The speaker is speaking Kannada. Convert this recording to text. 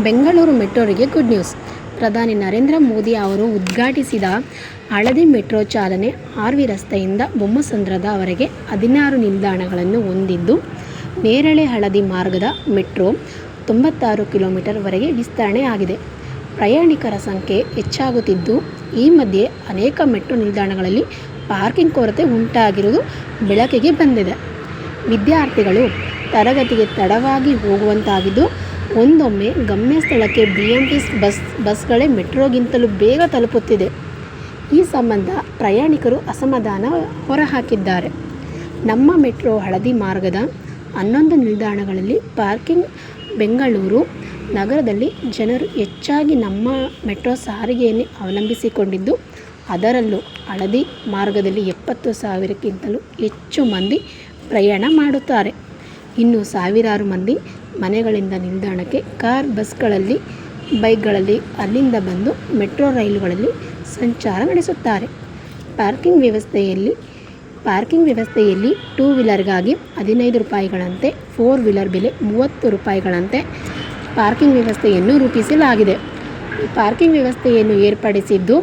Bengaluru ಮೆಟ್ರೋರಿಗೆ good news. ಪ್ರಧಾನಿ ನರೇಂದ್ರ ಮೋದಿ ಅವರು ಉದ್ಘಾಟಿಸಿದ ಹಳದಿ ಮೆಟ್ರೋ ಚಾಲನೆ ಆರ್ವಿ ರಸ್ತೆಯಿಂದ ಬೊಮ್ಮಸಂದ್ರದವರೆಗೆ 16 ನಿಲ್ದಾಣಗಳನ್ನು ಹೊಂದಿದ್ದು, ನೇರಳೆ ಹಳದಿ ಮಾರ್ಗದ ಮೆಟ್ರೋ 96 ಕಿಲೋಮೀಟರ್ ವರೆಗೆ ವಿಸ್ತರಣೆ ಆಗಿದೆ. ಪ್ರಯಾಣಿಕರ ಸಂಖ್ಯೆ ಹೆಚ್ಚಾಗುತ್ತಿದ್ದು, ಈ ಮಧ್ಯೆ ಅನೇಕ ಮೆಟ್ರೋ ನಿಲ್ದಾಣಗಳಲ್ಲಿ ಪಾರ್ಕಿಂಗ್ ಕೊರತೆ ಉಂಟಾಗಿರುವುದು ಬೆಳಕಿಗೆ ಬಂದಿದೆ. ವಿದ್ಯಾರ್ಥಿಗಳು ತರಗತಿಗೆ ತಡವಾಗಿ ಹೋಗುವಂತಾಗಿದ್ದು, ಒಂದೊಮ್ಮೆ ಗಮ್ಯ ಸ್ಥಳಕ್ಕೆ BMTS ಬಸ್ಗಳೇ ಮೆಟ್ರೋಗಿಂತಲೂ ಬೇಗ ತಲುಪುತ್ತಿದೆ. ಈ ಸಂಬಂಧ ಪ್ರಯಾಣಿಕರು ಅಸಮಾಧಾನ ಹೊರಹಾಕಿದ್ದಾರೆ. ನಮ್ಮ ಮೆಟ್ರೋ ಹಳದಿ ಮಾರ್ಗದ 11 ನಿಲ್ದಾಣಗಳಲ್ಲಿ ಪಾರ್ಕಿಂಗ್. ಬೆಂಗಳೂರು ನಗರದಲ್ಲಿ ಜನರು ಹೆಚ್ಚಾಗಿ ನಮ್ಮ ಮೆಟ್ರೋ ಸಾರಿಗೆಯನ್ನೇ ಅವಲಂಬಿಸಿಕೊಂಡಿದ್ದು, ಅದರಲ್ಲೂ ಹಳದಿ ಮಾರ್ಗದಲ್ಲಿ 70,000ಕ್ಕಿಂತಲೂ ಹೆಚ್ಚು ಮಂದಿ ಪ್ರಯಾಣ ಮಾಡುತ್ತಾರೆ. ಇನ್ನು ಸಾವಿರಾರು ಮಂದಿ ಮನೆಗಳಿಂದ ನಿಲ್ದಾಣಕ್ಕೆ ಕಾರ್, ಬಸ್ಗಳಲ್ಲಿ, ಬೈಕ್ಗಳಲ್ಲಿ ಅಲ್ಲಿಂದ ಬಂದು ಮೆಟ್ರೋ ರೈಲುಗಳಲ್ಲಿ ಸಂಚಾರ ನಡೆಸುತ್ತಾರೆ. ಪಾರ್ಕಿಂಗ್ ವ್ಯವಸ್ಥೆಯಲ್ಲಿ 2 ವೀಲರ್ಗಾಗಿ 15 ರೂಪಾಯಿಗಳಂತೆ, 4 ವೀಲರ್ ಬೆಲೆ 30 ರೂಪಾಯಿಗಳಂತೆ ಪಾರ್ಕಿಂಗ್ ವ್ಯವಸ್ಥೆಯನ್ನು ರೂಪಿಸಲಾಗಿದೆ. ಈ ಪಾರ್ಕಿಂಗ್ ವ್ಯವಸ್ಥೆಯನ್ನು ಏರ್ಪಡಿಸಿದ್ದು